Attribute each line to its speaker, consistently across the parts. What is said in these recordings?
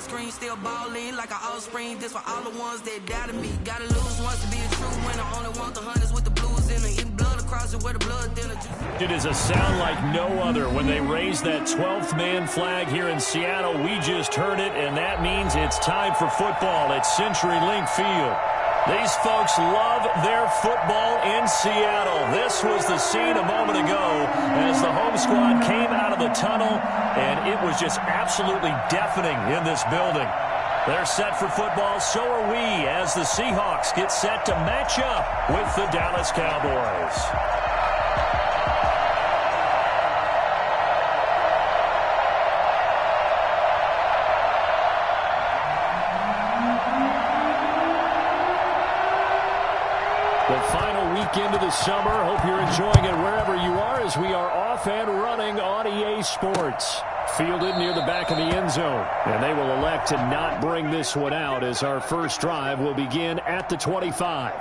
Speaker 1: screen, still balling like an offspring. This for all the ones that doubted me. Gotta lose once to be a true winner. Only want the hunters with the blues in it. Eating blood across it where the blood thinner.
Speaker 2: It is a sound like no other when they raise that 12th man flag here in Seattle. We just heard it, and that means it's time for football at CenturyLink Field. These folks love their football in Seattle. This was the scene a moment ago as the home squad came out of the tunnel, and it was just absolutely deafening in this building. They're set for football, so are we, as the Seahawks get set to match up with the Dallas Cowboys. The final weekend of the summer. Hope you're enjoying it wherever you are as we are off and running on EA Sports. Fielded near the back of the end zone. And they will elect to not bring this one out as our first drive will begin at the 25.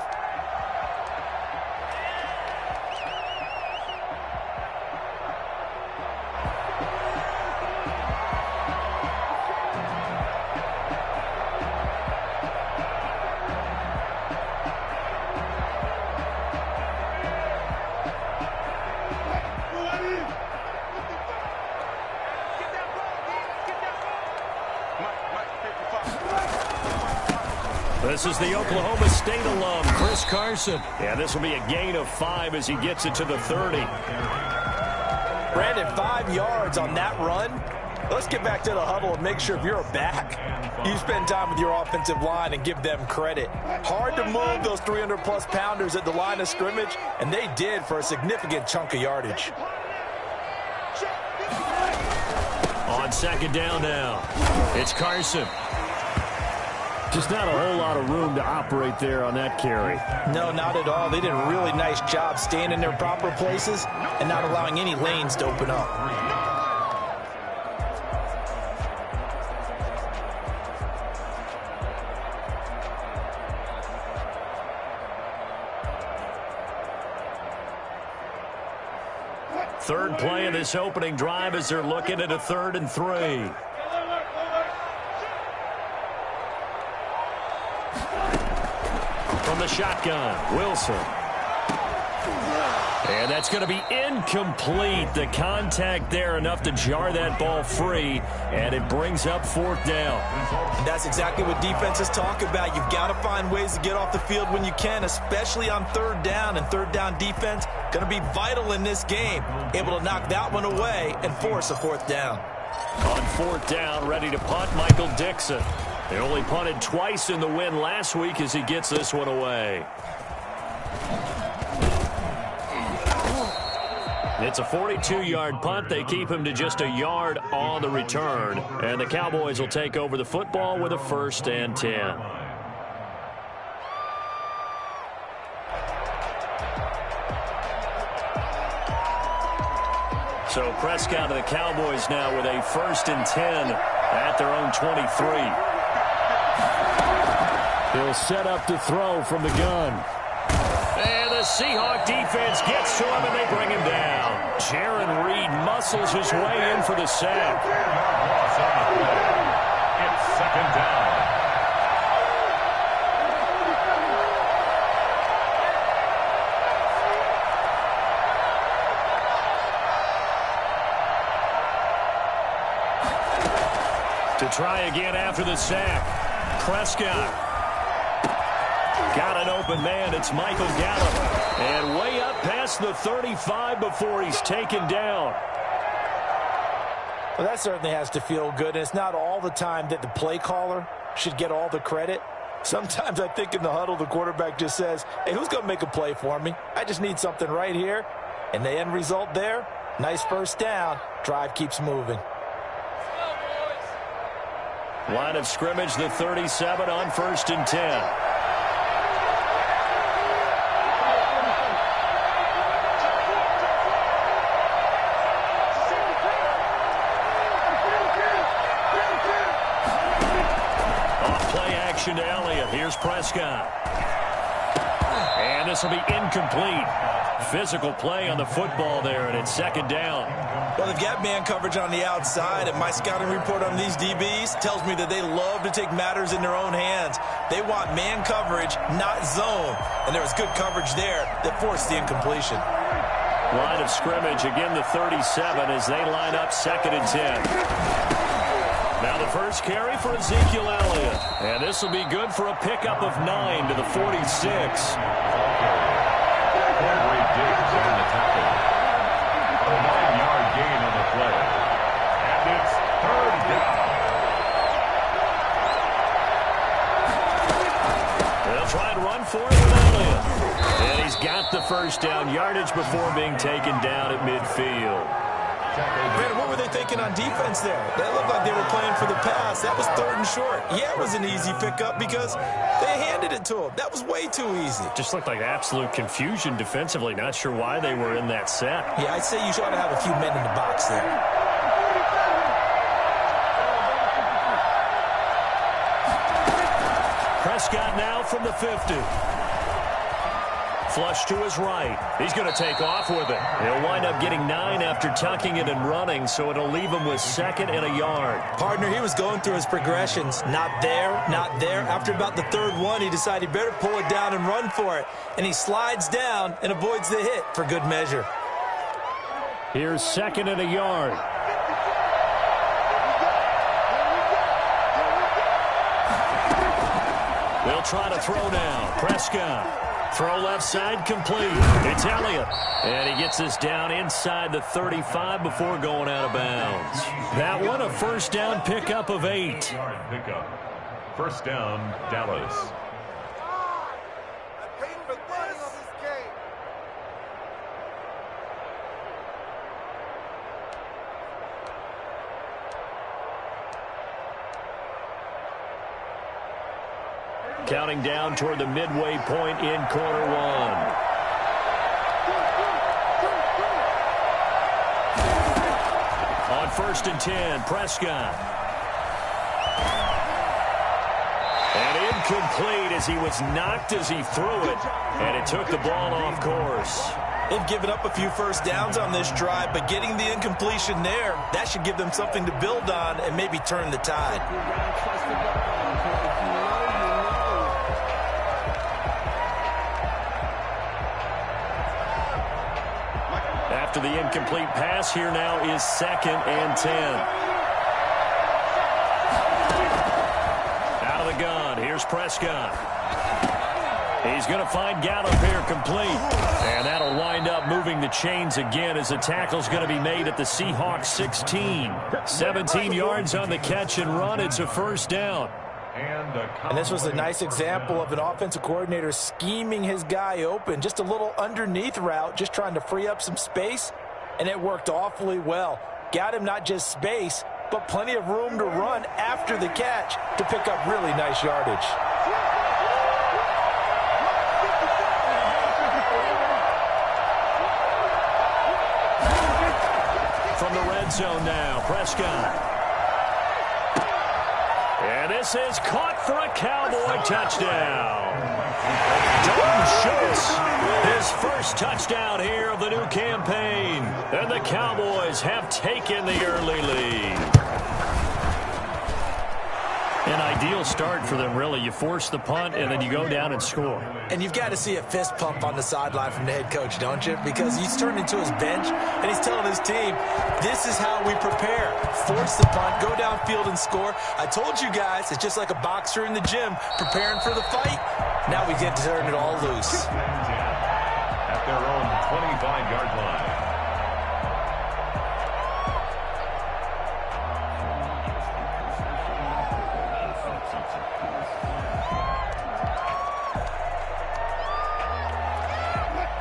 Speaker 2: This is the Oklahoma State alum, Chris Carson. Yeah, this will be a gain of 5 as he gets it to the 30.
Speaker 3: Brandon, 5 yards on that run. Let's get back to the huddle and make sure if you're a back, you spend time with your offensive line and give them credit. Hard to move those 300-plus pounders at the line of scrimmage, and they did for a significant chunk of yardage.
Speaker 2: On second down now, it's Carson. Just not a whole lot of room to operate there on that carry.
Speaker 3: No, not at all. They did a really nice job staying in their proper places and not allowing any lanes to open up.
Speaker 2: Third play of this opening drive as they're looking at a 3rd and 3. From the shotgun, Wilson. And that's going to be incomplete. The contact there enough to jar that ball free, and it brings up 4th down.
Speaker 3: And that's exactly what defenses talk about. You've got to find ways to get off the field when you can, especially on 3rd down. And 3rd down defense going to be vital in this game. Able to knock that one away and force a 4th down.
Speaker 2: On 4th down, ready to punt, Michael Dixon. They only punted twice in the win last week as he gets this one away. It's a 42-yard punt. They keep him to just a yard on the return. And the Cowboys will take over the football with a 1st and 10. So Prescott and the Cowboys now with a 1st and 10 at their own 23.
Speaker 4: He'll set up to throw from the gun.
Speaker 2: And the Seahawk defense gets to him, and they bring him down. Jaron Reed muscles his way in for the sack.
Speaker 5: It's 2nd down.
Speaker 2: To try again after the sack. Prescott. Got an open man. It's Michael Gallup. And way up past the 35 before he's taken down.
Speaker 3: Well, that certainly has to feel good. And it's not all the time that the play caller should get all the credit. Sometimes I think in the huddle, the quarterback just says, hey, who's going to make a play for me? I just need something right here. And the end result there, nice 1st down. Drive keeps moving.
Speaker 2: Line of scrimmage, the 37 on 1st and 10. To Elliott. Here's Prescott. And this will be incomplete. Physical play on the football there, and it's second down.
Speaker 3: Well, they've got man coverage on the outside, and my scouting report on these DBs tells me that they love to take matters in their own hands. They want man coverage, not zone, and there was good coverage there that forced the incompletion.
Speaker 2: Line of scrimmage, again the 37 as they line up 2nd and 10. Now the first carry for Ezekiel Elliott, and this will be good for a pickup of 9 to the 46.
Speaker 5: Diggs on the tackle. A 9-yard gain on the play. And it's 3rd down.
Speaker 2: They'll try and run for it with Elliott. And he's got the first down yardage before being taken down at midfield.
Speaker 3: Brandon, what were they thinking on defense there? That looked like they were playing for the pass. That was 3rd and short. Yeah, it was an easy pickup because they handed it to him. That was way too easy.
Speaker 2: Just looked like absolute confusion defensively. Not sure why they were in that set.
Speaker 3: Yeah, I'd say you ought to have a few men in the box there.
Speaker 2: Prescott now from the 50. Flush to his right. He's going to take off with it. He'll wind up getting 9 after tucking it and running, so it'll leave him with 2nd and a yard.
Speaker 3: Partner, he was going through his progressions. Not there, not there. After about the 3rd one, he decided he better pull it down and run for it. And he slides down and avoids the hit for good measure.
Speaker 2: Here's 2nd and a yard. They'll try to throw now. Prescott. Throw left side complete. It's Elliott. And he gets this down inside the 35 before going out of bounds. That one a first down pickup of 8.
Speaker 5: Pickup. First down, Dallas.
Speaker 2: Counting down toward the midway point in quarter 1. On 1st and 10, Prescott. And incomplete as he was knocked as he threw it. And it took the ball off course.
Speaker 3: They've given up a few first downs on this drive, but getting the incompletion there, that should give them something to build on and maybe turn the tide.
Speaker 2: After the incomplete pass, here now is 2nd and 10. Out of the gun, here's Prescott. He's going to find Gallup here complete. And that'll wind up moving the chains again as the tackle's going to be made at the Seahawks 16. 17 yards on the catch and run. It's a first down.
Speaker 3: And this was a nice example of an offensive coordinator scheming his guy open. Just a little underneath route, just trying to free up some space, and it worked awfully well. Got him not just space, but plenty of room to run after the catch to pick up really nice yardage.
Speaker 2: From the red zone now, Prescott. And this is caught for a Cowboy touchdown. Dalton Schultz, his first touchdown here of the new campaign. And the Cowboys have taken the early lead. An ideal start for them, really. You force the punt, and then you go down and score.
Speaker 3: And you've got to see a fist pump on the sideline from the head coach, don't you? Because he's turned into his bench, and he's telling his team, this is how we prepare. Force the punt, go downfield and score. I told you guys, it's just like a boxer in the gym preparing for the fight. Now we get to turn it all loose.
Speaker 5: At their own 25-yard line.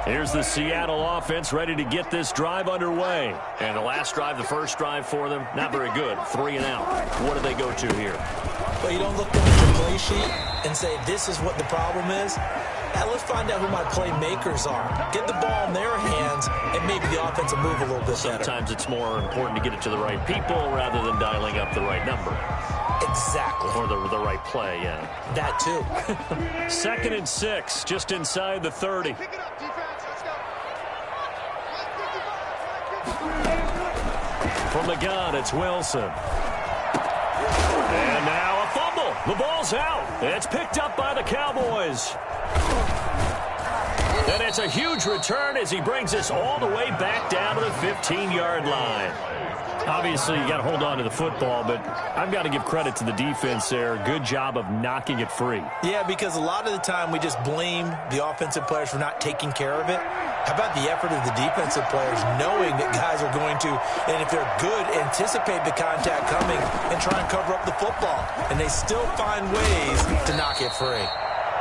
Speaker 2: Here's the Seattle offense ready to get this drive underway. And the last drive, the first drive for them, not very good. 3 and out. What do they go to here?
Speaker 3: Well, you don't look at the play sheet and say, this is what the problem is. Now let's find out who my playmakers are. Get the ball in their hands, and maybe the offense will move a little bit better.
Speaker 2: Sometimes it's more important to get it to the right people rather than dialing up the right number.
Speaker 3: Exactly.
Speaker 2: Or the right play, yeah.
Speaker 3: That too.
Speaker 2: 2nd and 6, just inside the 30. From the gun, it's Wilson. And now a fumble. The ball's out. It's picked up by the Cowboys. And it's a huge return as he brings us all the way back down to the 15-yard line. Obviously, you got to hold on to the football, but I've got to give credit to the defense there. Good job of knocking it free.
Speaker 3: Yeah, because a lot of the time we just blame the offensive players for not taking care of it. How about the effort of the defensive players knowing that guys are going to, and if they're good, anticipate the contact coming and try and cover up the football. And they still find ways to knock it free.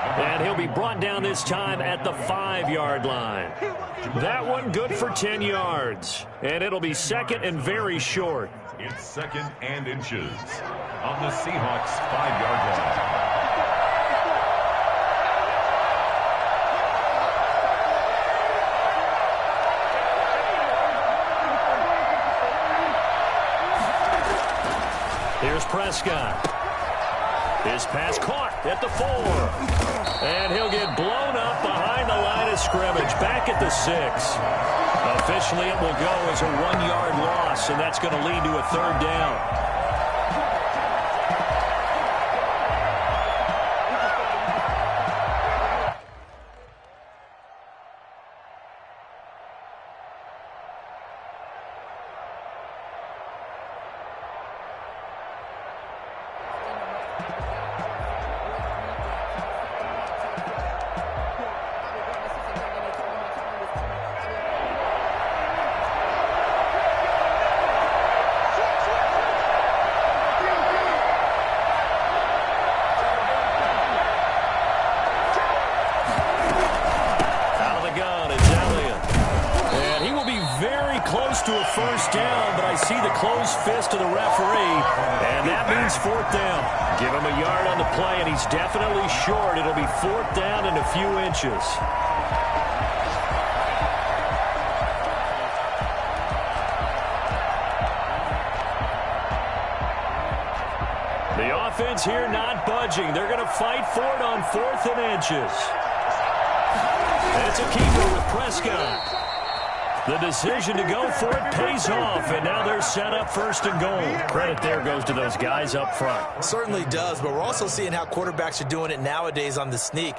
Speaker 2: And he'll be brought down this time at the 5-yard line. That one good for 10 yards. And it'll be second and very short.
Speaker 5: It's second and inches on the Seahawks 5-yard line.
Speaker 2: Here's Prescott. His pass caught at the 4. And he'll get blown up behind the line of scrimmage, back at the 6. Officially, it will go as a 1-yard loss, and that's going to lead to a 3rd down. To a 1st down, but I see the closed fist of the referee, and that means 4th down. Give him a yard on the play, and he's definitely short. It'll be 4th down and a few inches. The offense here not budging. They're going to fight for it on 4th and inches. And it's a keeper with Prescott. The decision to go for it pays off, and now they're set up 1st and goal. Credit there goes to those guys up front.
Speaker 3: Certainly does, but we're also seeing how quarterbacks are doing it nowadays on the sneak.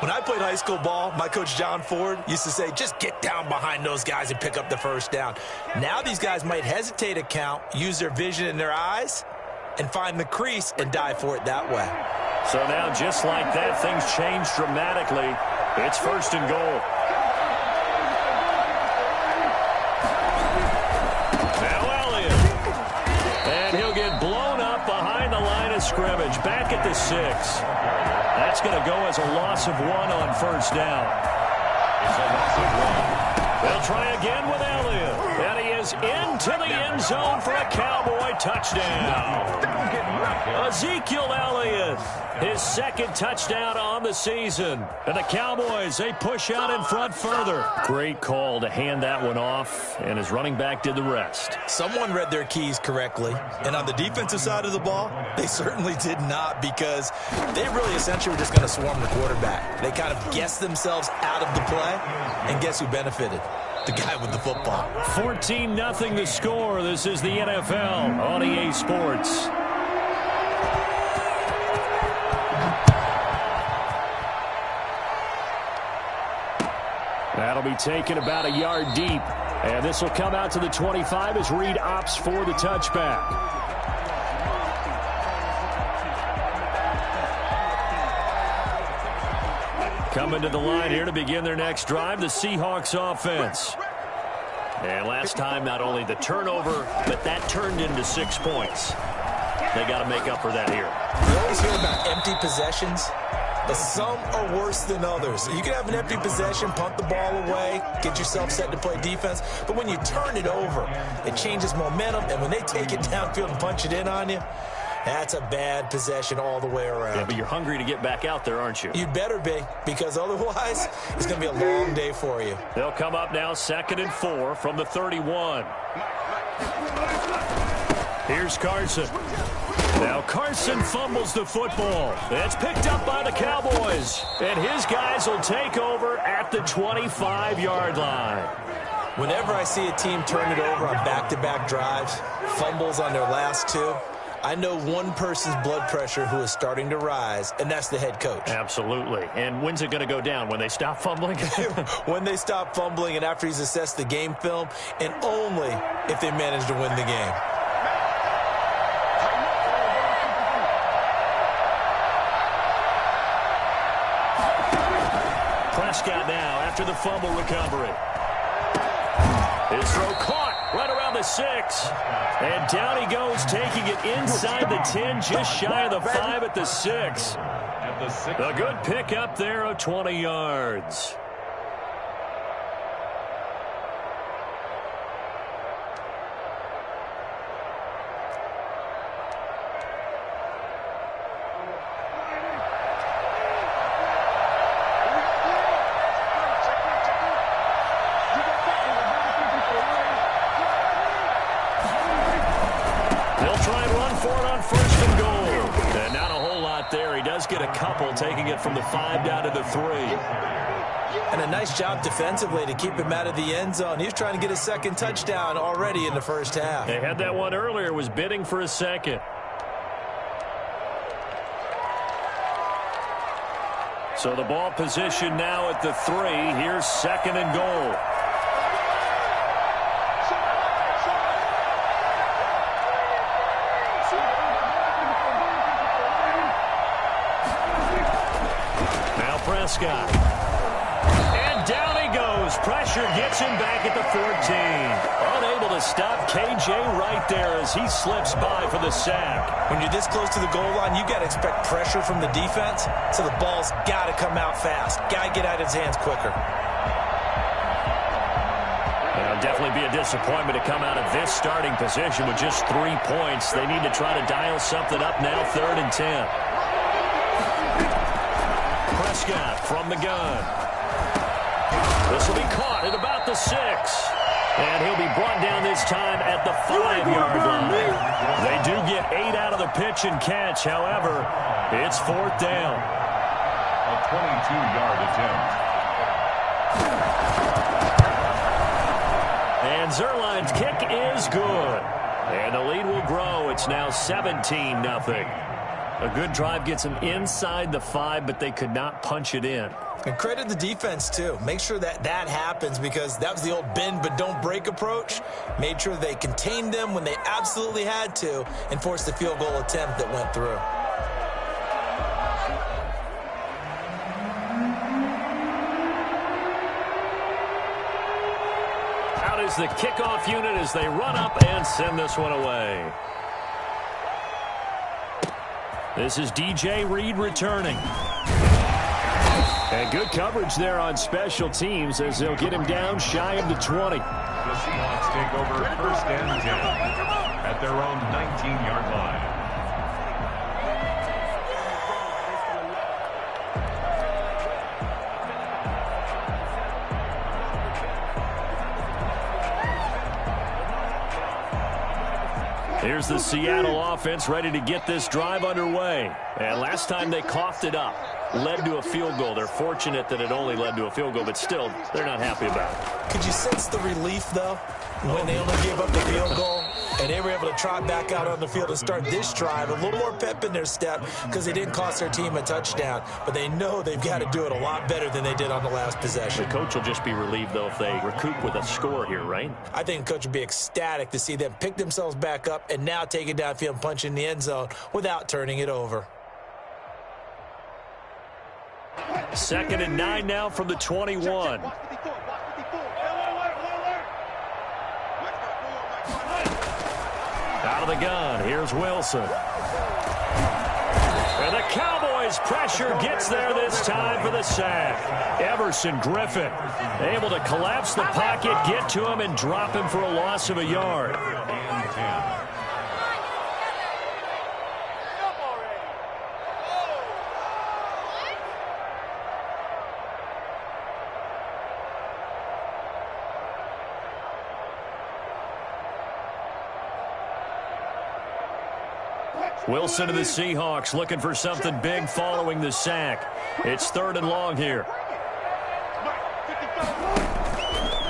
Speaker 3: When I played high school ball, my coach John Ford used to say, just get down behind those guys and pick up the 1st down. Now these guys might hesitate a count, use their vision in their eyes, and find the crease and dive for it that way.
Speaker 2: So now, just like that, things change dramatically. It's 1st and goal. Scrimmage back at the 6. That's going to go as a loss of 1 on 1st down.
Speaker 5: It's a loss of 1.
Speaker 2: They'll try again with Elliott. And he is into the end zone for a Cowboy touchdown. Ezekiel Elliott, his 2nd touchdown on the season. And the Cowboys, they push out in front further. Great call to hand that one off, and his running back did the rest.
Speaker 3: Someone read their keys correctly, and on the defensive side of the ball, they certainly did not, because they really essentially were just going to swarm the quarterback. They kind of guessed themselves out of the play, and guess who benefited? The guy with the football.
Speaker 2: 14-0 the score. This is the NFL on EA Sports. That'll be taken about a yard deep. And this will come out to the 25 as Reed opts for the touchback. Coming to the line here to begin their next drive, the Seahawks offense. And last time, not only the turnover, but that turned into 6 points. They got to make up for that here.
Speaker 3: You always hear about empty possessions, but some are worse than others. You can have an empty possession, punt the ball away, get yourself set to play defense, but when you turn it over, it changes momentum, and when they take it downfield and punch it in on you, that's a bad possession all the way around.
Speaker 2: Yeah, but you're hungry to get back out there, aren't you?
Speaker 3: You better be, because otherwise, it's going to be a long day for you.
Speaker 2: They'll come up now 2nd and 4 from the 31. Here's Carson. Now Carson fumbles the football. It's picked up by the Cowboys. And his guys will take over at the 25-yard line.
Speaker 3: Whenever I see a team turn it over on back-to-back drives, fumbles on their last two, I know one person's blood pressure who is starting to rise, and that's the head coach.
Speaker 2: Absolutely. And when's it going to go down? When they stop fumbling?
Speaker 3: When they stop fumbling and after he's assessed the game film, and only if they manage to win the game.
Speaker 2: Prescott now after the fumble recovery. His throw caught right around the 6. And down he goes, taking it inside the 10, just shy of the 5 at the 6. A good pick up there of 20 yards. Taking it from the 5 down to the 3.
Speaker 3: And a nice job defensively to keep him out of the end zone. He was trying to get his second touchdown already in the first half.
Speaker 2: They had that one earlier, was bidding for a second. So the ball position now at the 3. Here's 2nd and goal. Prescott. And down he goes. Pressure gets him back at the 14. Unable to stop KJ right there as he slips by for the sack.
Speaker 3: When you're this close to the goal line, you got to expect pressure from the defense, so the ball's got to come out fast. Got to get out of his hands quicker.
Speaker 2: It'll definitely be a disappointment to come out of this starting position with just 3 points. They need to try to dial something up now, 3rd and 10. Prescott from the gun. This will be caught at about the 6. And he'll be brought down this time at the 5-yard line. They do get 8 out of the pitch and catch. However, it's 4th down.
Speaker 5: A 22-yard attempt.
Speaker 2: And Zerline's kick is good. And the lead will grow. It's now 17-0. A good drive gets them inside the 5, but they could not punch it in.
Speaker 3: And credit the defense, too. Make sure that happens, because that was the old bend but don't break approach. Made sure they contained them when they absolutely had to and forced the field goal attempt that went through.
Speaker 2: Out is the kickoff unit as they run up and send this one away. This is DJ Reed returning. And good coverage there on special teams as they'll get him down shy of the 20.
Speaker 5: The Seahawks take over 1st and 10 at their own 19-yard line.
Speaker 2: Here's the Seattle offense ready to get this drive underway. And last time they coughed it up, led to a field goal. They're fortunate that it only led to a field goal, but still, they're not happy about it.
Speaker 3: Could you sense the relief, though, when they only gave up the field goal and they were able to trot back out on the field and start this drive? A little more pep in their step because they didn't cost their team a touchdown, but they know they've got to do it a lot better than they did on the last possession.
Speaker 2: The coach will just be relieved, though, if they recoup with a score here, right? I
Speaker 3: think the coach would be ecstatic to see them pick themselves back up and now take it downfield and punch in the end zone without turning it over.
Speaker 2: 2nd and 9 now from the 21. Out of the gun, here's Wilson. And the Cowboys' pressure gets there this time for the sack. Everson Griffin able to collapse the pocket, get to him, and drop him for a loss of a yard. Wilson to the Seahawks looking for something big following the sack. It's 3rd and long here.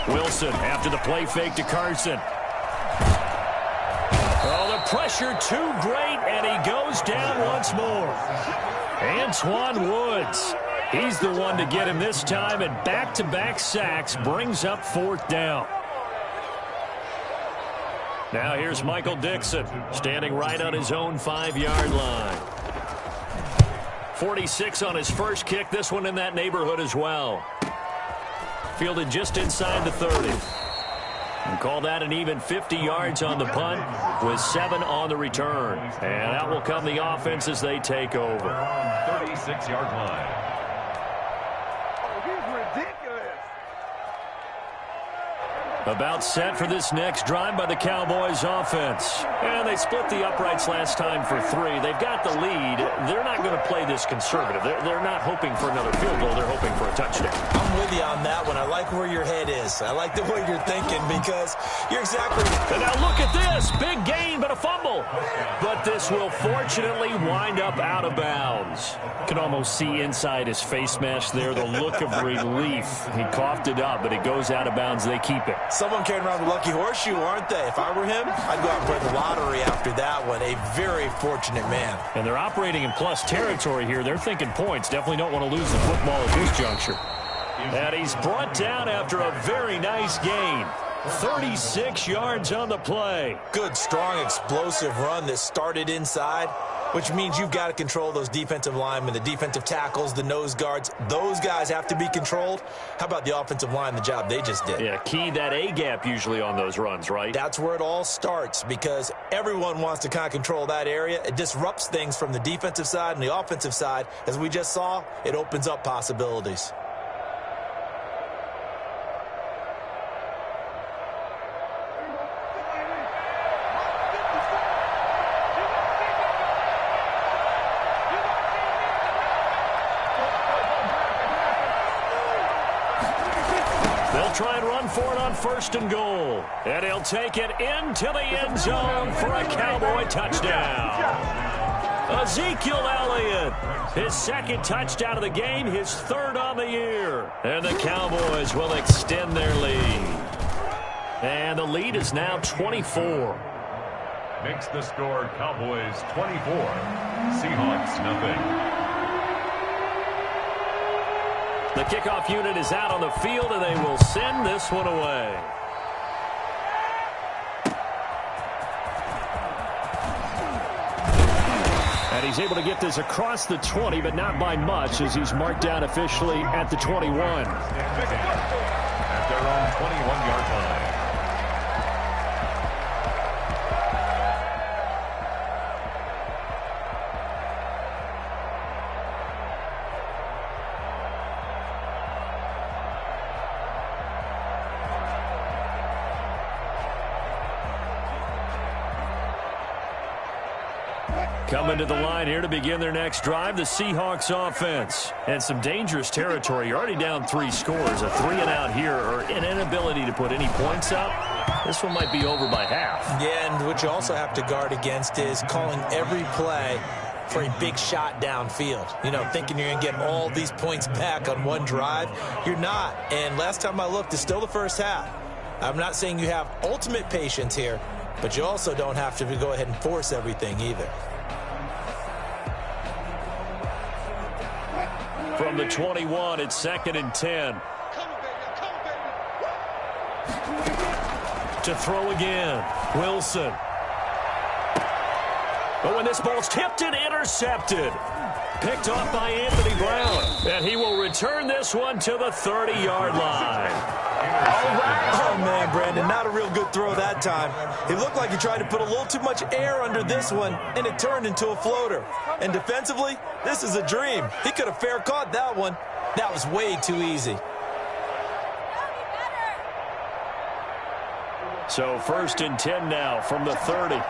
Speaker 2: Wilson after the play fake to Carson. Oh, the pressure too great, and he goes down once more. Antoine Woods, he's the one to get him this time, and back-to-back sacks brings up 4th down. Now here's Michael Dixon, standing right on his own 5-yard line. 46 on his first kick, this one in that neighborhood as well. Fielded just inside the 30. And call that an even 50 yards on the punt with 7 on the return. And out will come the offense as they take over.
Speaker 5: 36-yard line.
Speaker 2: About set for this next drive by the Cowboys offense. And they split the uprights last time for 3. They've got the lead. They're not going to play this conservative. They're not hoping for another field goal. They're hoping for a touchdown.
Speaker 3: I'm with you on that one. I like where your head is. I like the way you're thinking because you're exactly...
Speaker 2: And now look at this. Big gain, but a fumble. But this will fortunately wind up out of bounds. You can almost see inside his face mask there the look of relief. He coughed it up, but it goes out of bounds. They keep it.
Speaker 3: Someone carrying around the lucky horseshoe, aren't they? If I were him, I'd go out and play the lottery after that one. A very fortunate man.
Speaker 2: And they're operating in plus territory here. They're thinking points. Definitely don't want to lose the football at this juncture. And he's brought down after a very nice gain. 36 yards on the play.
Speaker 3: Good, strong, explosive run that started inside, which means you've got to control those defensive linemen, the defensive tackles, the nose guards. Those guys have to be controlled. How about the offensive line, the job they just did?
Speaker 2: Yeah, key that A-gap usually on those runs, right?
Speaker 3: That's where it all starts because everyone wants to kind of control that area. It disrupts things from the defensive side and the offensive side. As we just saw, it opens up possibilities.
Speaker 2: Try and run for it on 1st and goal. And he'll take it into the end zone for a Cowboy touchdown. Ezekiel Elliott, his 2nd touchdown of the game, his 3rd on the year. And the Cowboys will extend their lead. And the lead is now 24.
Speaker 5: Makes the score Cowboys 24, Seahawks nothing.
Speaker 2: The kickoff unit is out on the field, and they will send this one away. And he's able to get this across the 20, but not by much, as he's marked down officially at the 21.
Speaker 5: At their own 21-yard line.
Speaker 2: Coming to the line here to begin their next drive, the Seahawks offense. And some dangerous territory. You're already down 3 scores. A 3-and-out here, or an inability to put any points up. This one might be over by half.
Speaker 3: Yeah, and what you also have to guard against is calling every play for a big shot downfield. You know, thinking you're going to get all these points back on one drive. You're not. And last time I looked, it's still the first half. I'm not saying you have ultimate patience here, but you also don't have to go ahead and force everything either.
Speaker 2: From the 21, it's 2nd and 10. To throw again, Wilson. But when this ball's tipped and intercepted, picked off by Anthony Brown. And he will return this one to the 30-yard line.
Speaker 3: Oh, man, Brandon, not a real good throw that time. It looked like he tried to put a little too much air under this one, and it turned into a floater. And defensively, this is a dream. He could have fair caught that one. That was way too easy.
Speaker 2: So 1st and 10 now from the 30.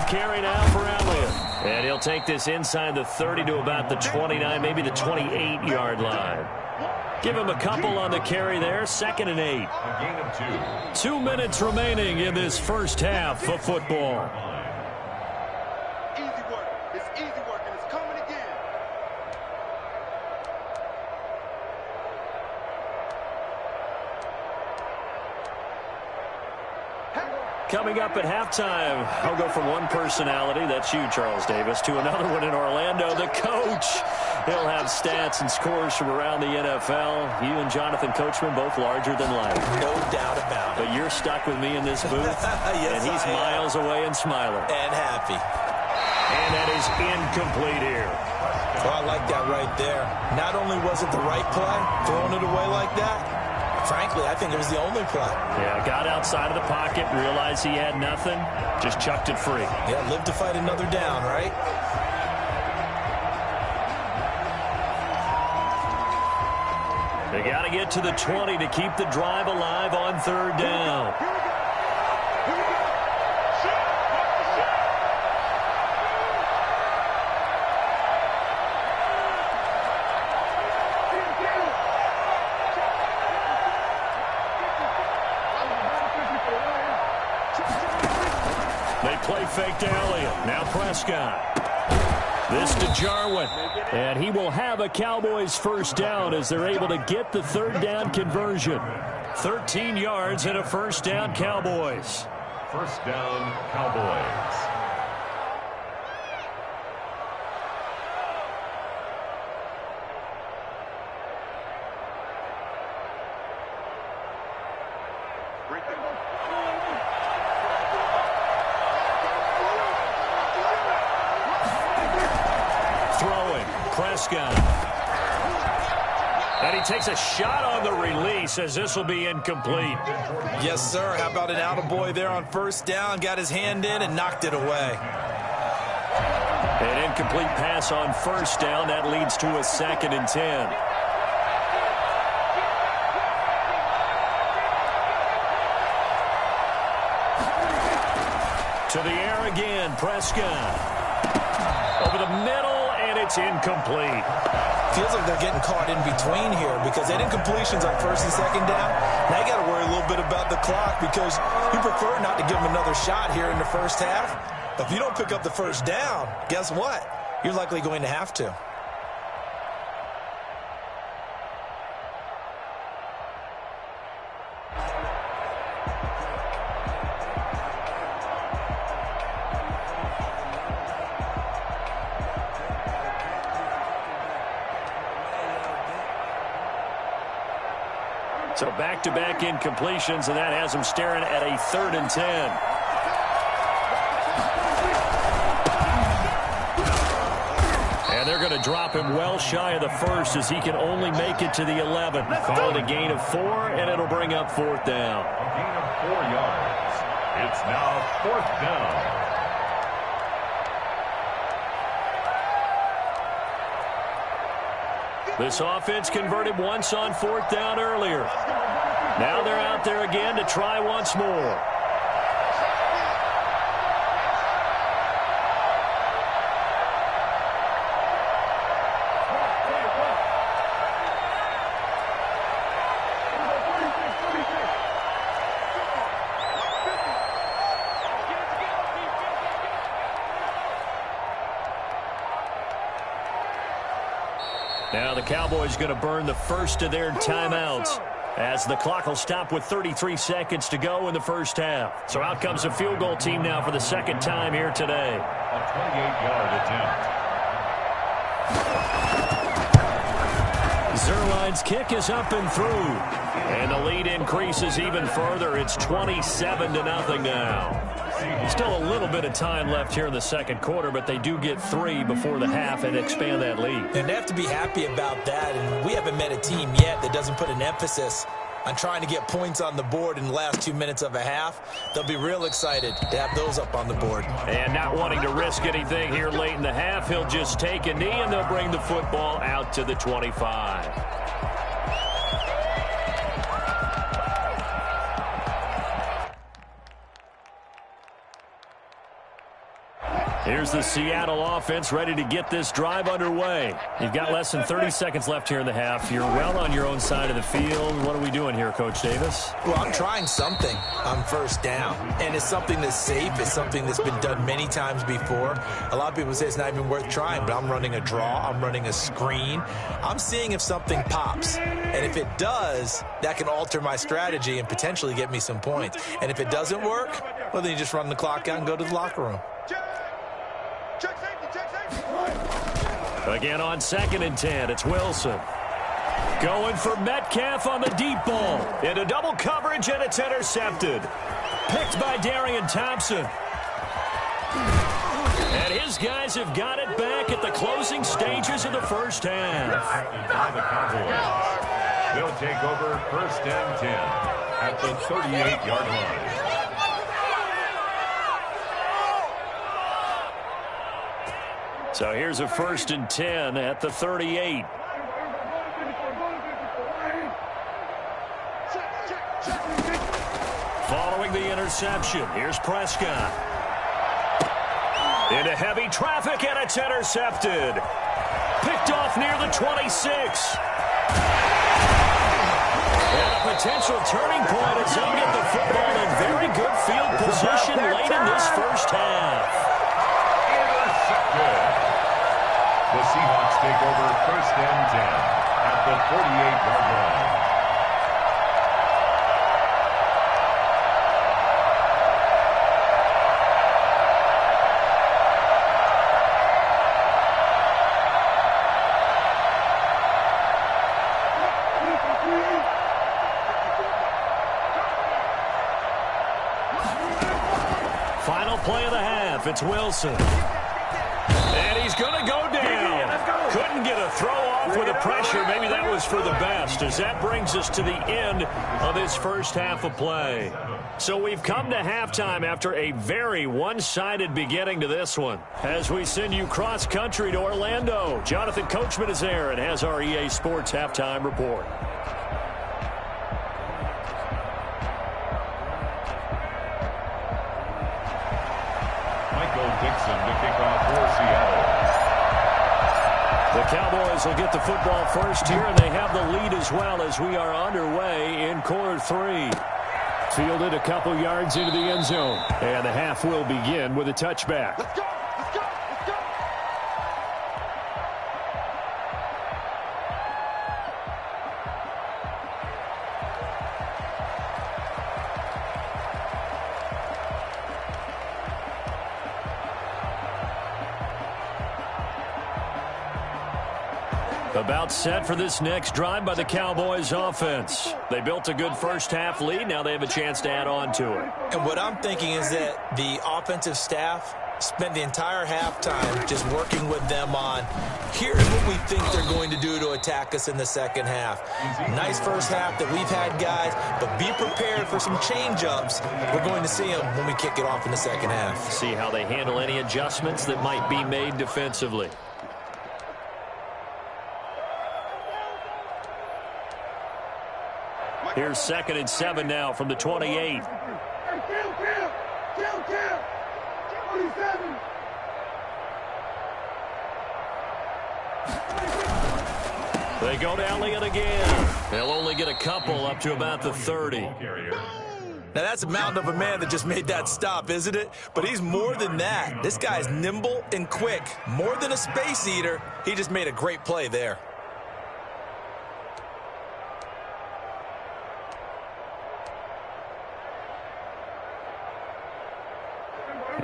Speaker 2: Carry now for Elliott. And he'll take this inside the 30 to about the 29, maybe the 28-yard line. Give him a couple on the carry there. 2nd and 8.
Speaker 5: A gain of 2.
Speaker 2: 2 minutes remaining in this first half of football.
Speaker 6: Easy work. It's easy work, and it's coming again.
Speaker 2: Coming up at halftime, I'll go from one personality, that's you, Charles Davis, to another one in Orlando, the coach. He'll have stats and scores from around the NFL. You and Jonathan Coachman, both larger than life.
Speaker 3: No doubt about it.
Speaker 2: But you're stuck with me in this booth,
Speaker 3: Yes,
Speaker 2: and he's miles away and smiling.
Speaker 3: And happy.
Speaker 2: And that is incomplete here.
Speaker 3: Well, I like that right there. Not only was it the right play, throwing it away like that, frankly, I think it was the only play.
Speaker 2: Yeah, got outside of the pocket, realized he had nothing, just chucked it free.
Speaker 3: Yeah, live to fight another down, right?
Speaker 2: They got to get to the 20 to keep the drive alive on 3rd down. They play fake to Elliott. Now Prescott. This to Jarwin. And he will have a Cowboys first down as they're able to get the 3rd down conversion. 13 yards and a first down, Cowboys.
Speaker 5: First down, Cowboys.
Speaker 2: Prescott. And he takes a shot on the release as this will be incomplete.
Speaker 3: Yes, sir. How about an attaboy there on first down? Got his hand in and knocked it away.
Speaker 2: An incomplete pass on first down. That leads to a 2nd and 10. To the air again, Prescott. Over the middle, and it's incomplete.
Speaker 3: Feels like they're getting caught in between here because they had incompletions on 1st and 2nd down. Now you got to worry a little bit about the clock because you prefer not to give them another shot here in the first half. If you don't pick up the first down, guess what? You're likely going to have to.
Speaker 2: So back-to-back incompletions, and that has them staring at a 3rd and 10. And they're going to drop him well shy of the 1st as he can only make it to the 11. Call it a gain of 4, and it'll bring up 4th down.
Speaker 5: A gain of 4 yards. It's now 4th down.
Speaker 2: This offense converted once on 4th down earlier. Now they're out there again to try once more. Now the Cowboys going to burn the first of their timeouts as the clock will stop with 33 seconds to go in the first half. So out comes a field goal team now for the 2nd time here today.
Speaker 5: A 28-yard attempt.
Speaker 2: Zerline's kick is up and through. And the lead increases even further. It's 27-0 now. Still a little bit of time left here in the 2nd quarter, but they do get 3 before the half and expand that lead.
Speaker 3: And they have to be happy about that. And we haven't met a team yet that doesn't put an emphasis on trying to get points on the board in the last 2 minutes of a half. They'll be real excited to have those up on the board.
Speaker 2: And not wanting to risk anything here late in the half, he'll just take a knee and they'll bring the football out to the 25. Here's the Seattle offense ready to get this drive underway. You've got less than 30 seconds left here in the half. You're well on your own side of the field. What are we doing here, Coach Davis?
Speaker 3: Well, I'm trying something on first down, and it's something that's safe. It's something that's been done many times before. A lot of people say it's not even worth trying, but I'm running a draw. I'm running a screen. I'm seeing if something pops, and if it does, that can alter my strategy and potentially get me some points. And if it doesn't work, well, then you just run the clock out and go to the locker room.
Speaker 2: Again on 2nd and 10, it's Wilson. Going for Metcalf on the deep ball. Into double coverage, and it's intercepted. Picked by Darian Thompson. And his guys have got it back at the closing stages of the first half.
Speaker 5: By the Cowboys. They'll take over 1st and 10 at the 38-yard line.
Speaker 2: So here's a 1st and 10 at the 38. Following the interception, here's Prescott. Into heavy traffic, and it's intercepted. Picked off near the 26. And a potential turning point as they get the football in very good field position late in this first half.
Speaker 5: Intercepted. The Seahawks take over 1st and 10 at the 48-yard line.
Speaker 2: Final play of the half, it's Wilson. And he's going to go down. Couldn't get a throw off with the pressure. Maybe that was for the best, as that brings us to the end of this first half of play. So we've come to halftime after a very one-sided beginning to this one. As we send you cross-country to Orlando, Jonathan Coachman is there and has our EA Sports halftime report.
Speaker 5: Dixon to kick off for Seattle.
Speaker 2: The Cowboys will get the football first here, and they have the lead as well as we are underway in quarter 3.
Speaker 4: Fielded a couple yards into the end zone. And the half will begin with a touchback.
Speaker 6: Let's go. Let's go. Let's go.
Speaker 2: About set for this next drive by the Cowboys offense. They built a good first half lead. Now they have a chance to add on to it.
Speaker 3: And what I'm thinking is that the offensive staff spent the entire halftime just working with them on, here's what we think they're going to do to attack us in the second half. Nice first half that we've had, guys, but be prepared for some change-ups. We're going to see them when we kick it off in the second half.
Speaker 2: See how they handle any adjustments that might be made defensively. Here's 2nd and 7 now from the 28. They go to Elliott again. They'll only get a couple up to about the 30.
Speaker 3: Now, that's a mountain of a man that just made that stop, isn't it? But he's more than that. This guy's nimble and quick. More than a space eater. He just made a great play there.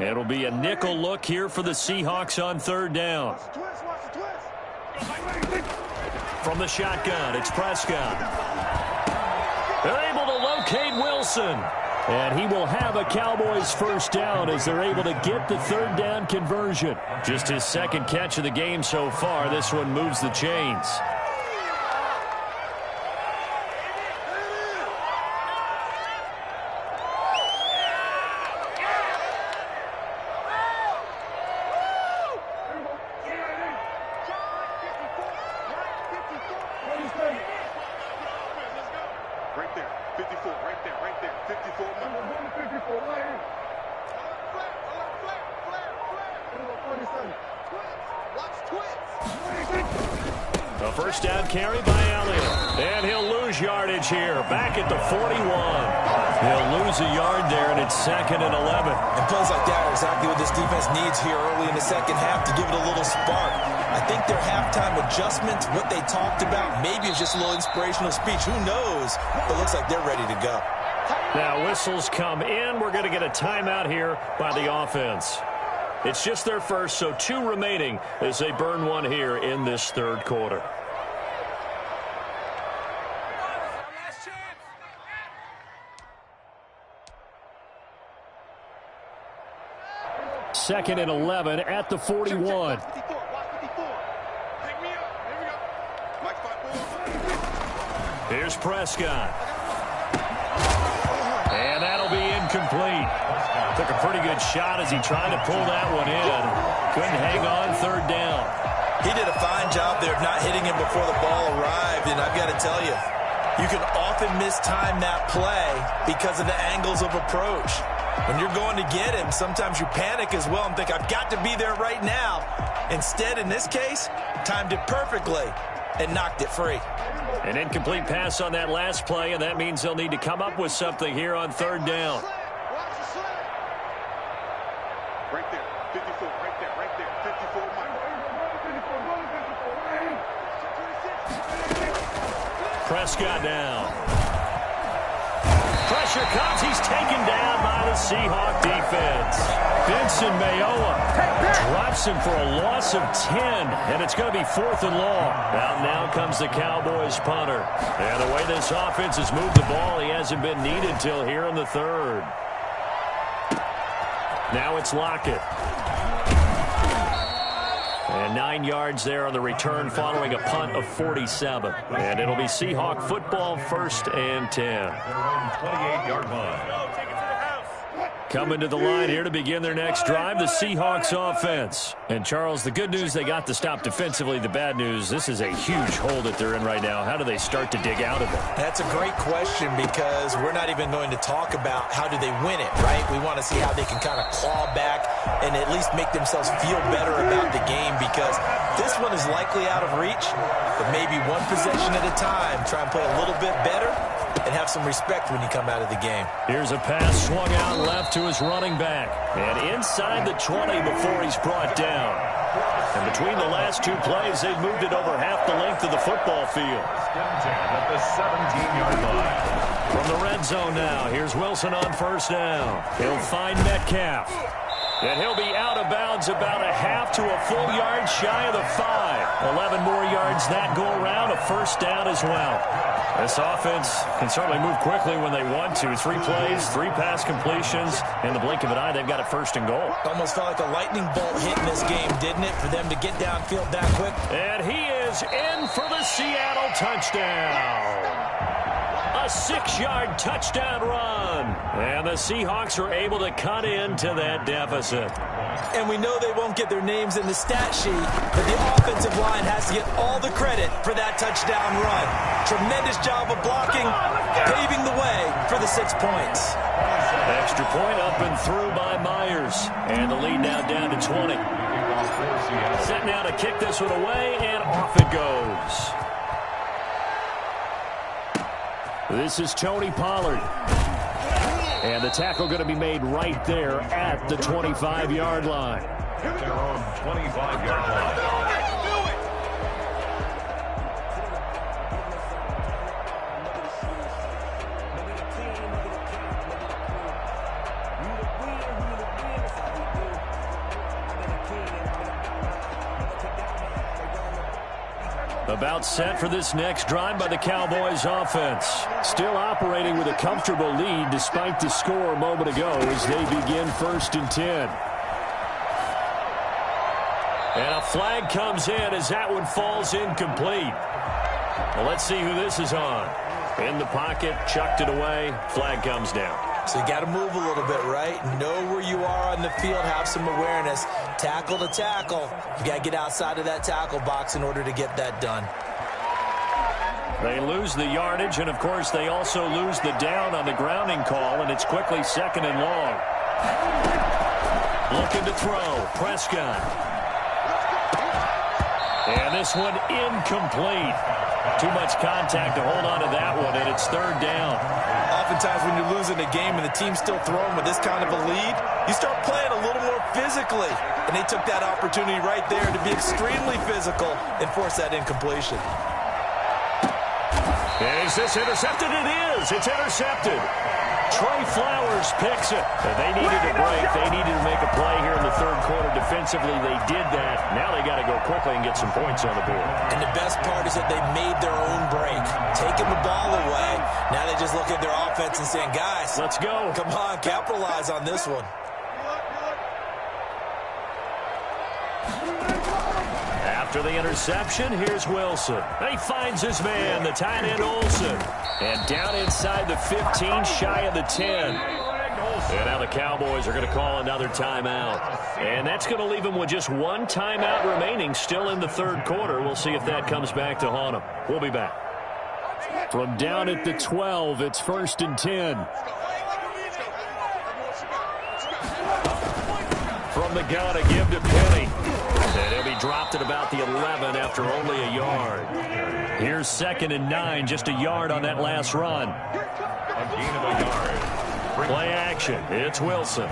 Speaker 2: It'll be a nickel look here for the Seahawks on 3rd down. From the shotgun, it's Prescott. They're able to locate Wilson. And he will have a Cowboys first down as they're able to get the 3rd down conversion. Just his 2nd catch of the game so far. This one moves the chains.
Speaker 6: Right there. 54. Right there. Right there. 54. 54.
Speaker 2: first down carry by Elliott. And he'll lose yardage here. Back at the 41. He'll lose a yard there, and it's 2nd and 11.
Speaker 3: And plays like that are exactly what this defense needs here early in the second half to give it a little spark. I think their halftime adjustments, what they talked about, maybe it's just a little inspirational speech. Who knows? But it looks like they're ready to go.
Speaker 2: Now whistles come in. We're going to get a timeout here by the offense. It's just their first, so 2 remaining as they burn one here in this third quarter. Second and 11 at the 41. Here's Prescott. And that'll be incomplete. Took a pretty good shot as he tried to pull that one in. Couldn't hang on, third down.
Speaker 3: He did a fine job there of not hitting him before the ball arrived, and I've got to tell you, you can often mistime that play because of the angles of approach. When you're going to get him, sometimes you panic as well and think, I've got to be there right now. Instead, in this case, timed it perfectly and knocked it free.
Speaker 2: An incomplete pass on that last play, and that means they'll need to come up with something here on third down.
Speaker 6: Right there, 54, right there, 54, Mike.
Speaker 2: Prescott down. Pressure comes. He's taken down by the Seahawk defense. Vincent Mayowa drops him for a loss of 10, and it's going to be 4th and long. Now comes the Cowboys punter. And the way this offense has moved the ball, he hasn't been needed till here in the third. Now it's Lockett. And 9 yards there on the return following a punt of 47. And it'll be Seahawk football, 1st and 10.
Speaker 5: 28-yard line.
Speaker 2: Coming to the line here to begin their next drive, the Seahawks offense. And, Charles, the good news, they got to stop defensively. The bad news, this is a huge hole that they're in right now. How do they start to dig out of it?
Speaker 3: That's a great question because we're not even going to talk about how do they win it, right? We want to see how they can kind of claw back and at least make themselves feel better about the game because this one is likely out of reach, but maybe one possession at a time. Try and play a little bit better and have some respect when you come out of the game.
Speaker 2: Here's a pass swung out left to his running back. And inside the 20 before he's brought down. And between the last 2 plays, they've moved it over half the length of the football field.
Speaker 5: At the 17-yard line.
Speaker 2: From the red zone now, here's Wilson on first down. He'll find Metcalf. And he'll be out of bounds about a half to a full yard shy of the 5. 11 more yards that go around, a first down as well. This offense can certainly move quickly when they want to. 3 plays, 3 pass completions. In the blink of an eye, they've got it 1st and goal.
Speaker 3: Almost felt like a lightning bolt hit in this game, didn't it, for them to get downfield that quick?
Speaker 2: And he is in for the Seattle touchdown. A 6-yard touchdown run. And the Seahawks are able to cut into that deficit.
Speaker 3: And we know they won't get their names in the stat sheet, but the offensive line has to get all the credit for that touchdown run. Tremendous job of blocking, paving the way for the 6 points.
Speaker 2: Extra point up and through by Myers. And the lead now down to 20. Set now to kick this one away, and off it goes. This is Tony Pollard. And the tackle going to be made right there at the 25-yard line.
Speaker 5: Their own 25-yard line.
Speaker 2: About set for this next drive by the Cowboys offense. Still operating with a comfortable lead despite the score a moment ago as they begin 1st and 10. And a flag comes in as that one falls incomplete. Well, let's see who this is on. In the pocket, chucked it away, flag comes down.
Speaker 3: So you got to move a little bit, right? Know where you are on the field, have some awareness. Tackle to tackle. You got to get outside of that tackle box in order to get that done.
Speaker 2: They lose the yardage, and, of course, they also lose the down on the grounding call, and it's quickly 2nd and long. Looking to throw. Prescott. And And this one incomplete. Too much contact to hold on to that one, and it's third down.
Speaker 3: Oftentimes when you're losing a game and the team's still throwing with this kind of a lead, you start playing a little more physically. And they took that opportunity right there to be extremely physical and force that incompletion.
Speaker 2: Is this intercepted? It is. It's intercepted. Trey Flowers picks it. And they needed a break. They needed to make a play here in the third quarter. Defensively, they did that. Now they got to go quickly and get some points on the board.
Speaker 3: And the best part is that they made their own break, taking the ball away. Now they just look at their offense and saying, guys,
Speaker 2: let's go.
Speaker 3: Come on, capitalize on this one.
Speaker 2: After the interception, here's Wilson. He finds his man, the tight end Olsen. And down inside the 15, shy of the 10. And now the Cowboys are going to call another timeout. And that's going to leave them with just one timeout remaining still in the third quarter. We'll see if that comes back to haunt them. We'll be back.
Speaker 4: From down at the 12, it's 1st and 10.
Speaker 2: From the gun, a give to Penny. And he'll be dropped at about the 11 after only a yard. Here's 2nd and 9, just a yard on that last run.
Speaker 5: A gain of a yard.
Speaker 2: Play action. It's Wilson.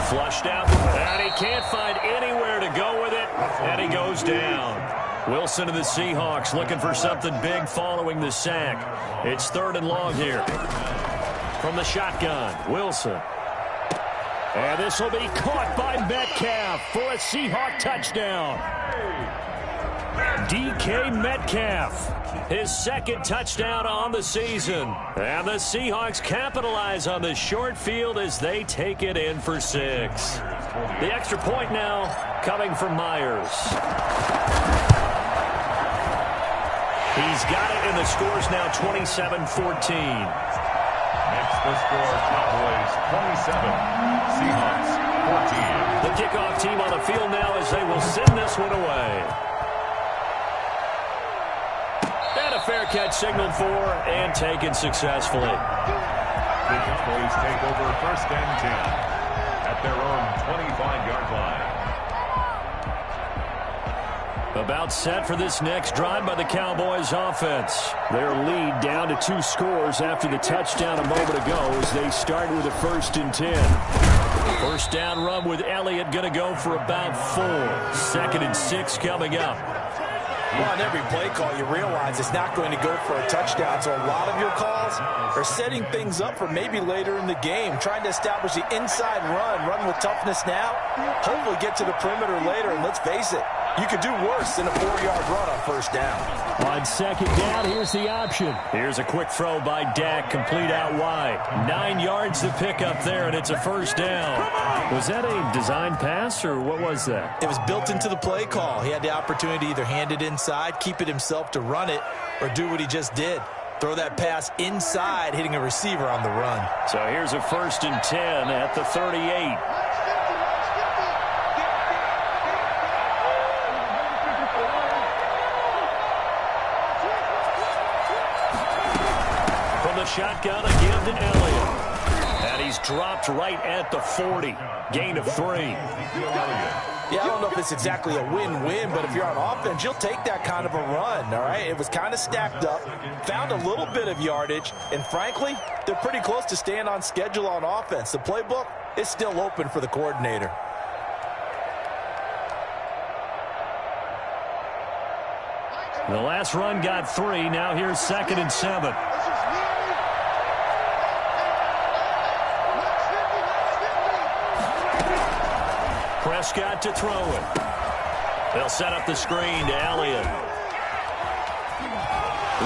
Speaker 2: Flushed out, and he can't find anywhere to go with it, and he goes down. Wilson of the Seahawks looking for something big following the sack. It's 3rd and long here. From the shotgun, Wilson. And this will be caught by Metcalf for a Seahawk touchdown. DK Metcalf, his 2nd touchdown on the season. And the Seahawks capitalize on the short field as they take it in for 6. The extra point now coming from Myers. He's got it, and the score's now 27-14.
Speaker 5: Makes the score Cowboys 27, Seahawks 14.
Speaker 2: The kickoff team on the field now as they will send this one away. And a fair catch signaled for and taken successfully.
Speaker 5: The Cowboys take over 1st and 10 at their own 25-yard line.
Speaker 2: About set for this next drive by the Cowboys offense. Their lead down to 2 scores after the touchdown a moment ago as they start with a 1st and 10. 1st down run with Elliott going to go for about 4. 2nd and 6 coming up.
Speaker 3: Well, on every play call, you realize it's not going to go for a touchdown. So a lot of your calls are setting things up for maybe later in the game, trying to establish the inside run with toughness now, hopefully get to the perimeter later, and let's face it, you could do worse than a 4-yard run on 1st down.
Speaker 4: On 2nd down, here's the option.
Speaker 2: Here's a quick throw by Dak, complete out wide. 9 yards to pick up there, and it's a 1st down. Was that a design pass, or what was that?
Speaker 3: It was built into the play call. He had the opportunity to either hand it inside, keep it himself to run it, or do what he just did. Throw that pass inside, hitting a receiver on the run.
Speaker 2: So here's a 1st and 10 at the 38. Shotgun again to Elliott. And he's dropped right at the 40. Gain of 3.
Speaker 3: Yeah, I don't know if it's exactly a win-win, but if you're on offense, you'll take that kind of a run, all right? It was kind of stacked up, found a little bit of yardage, and frankly, they're pretty close to staying on schedule on offense. The playbook is still open for the coordinator.
Speaker 2: The last run got 3. Now here's 2nd and 7. Prescott to throw it. They'll set up the screen to Elliott.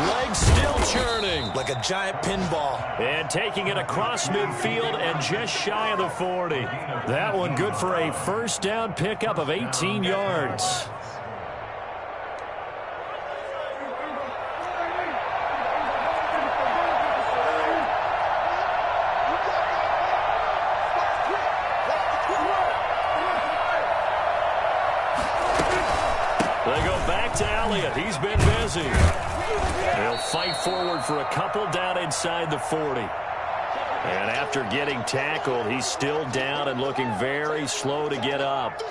Speaker 2: Legs still churning.
Speaker 3: Like a giant pinball.
Speaker 2: And taking it across midfield and just shy of the 40. That one good for a 1st down pickup of 18 yards. He's been busy. He'll fight forward for a couple down inside the 40. And after getting tackled, he's still down and looking very slow to get up.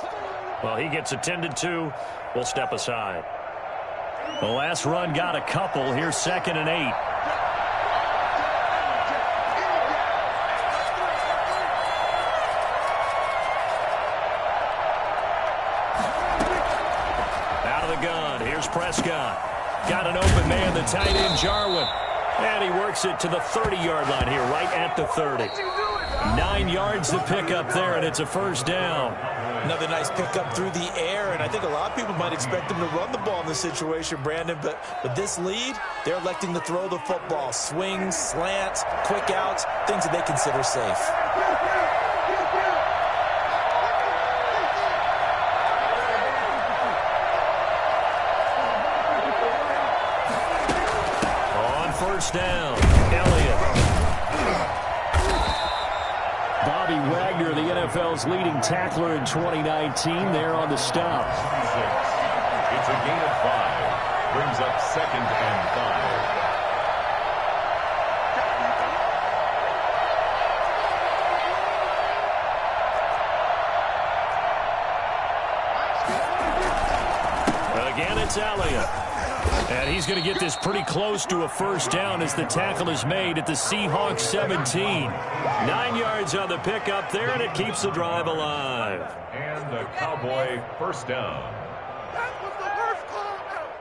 Speaker 2: Well, he gets attended to. We'll step aside. The last run got a couple. Here's 2nd and 8. Out of the gun. Here's Prescott. Got an open man, the tight end, Jarwin. And he works it to the 30-yard line here, right at the 30. 9 yards to pick up there, and it's a first down.
Speaker 3: Another nice pickup through the air, and I think a lot of people might expect him to run the ball in this situation, Brandon, but with this lead, they're electing to throw the football. Swings, slants, quick outs, things that they consider safe.
Speaker 2: On first down, Elliott. Bobby Wagner, the NFL's leading tackler in 2019, there on the stop.
Speaker 5: It's a gain of 5. Brings up 2nd and 5.
Speaker 2: Again, it's Elliott. And he's going to get this pretty close to a first down as the tackle is made at the Seahawks 17. 9 yards on the pickup there, and it keeps the drive alive.
Speaker 5: And the Cowboy first down.
Speaker 6: That was the worst call ever.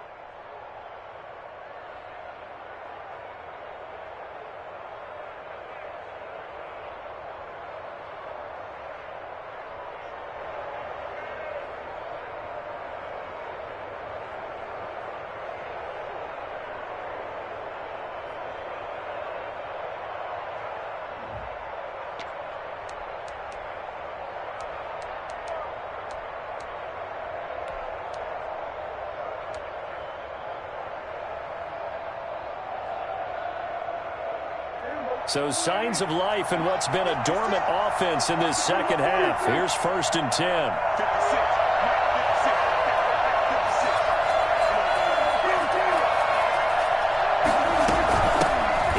Speaker 2: So signs of life in what's been a dormant offense in this second half. Here's 1st and 10.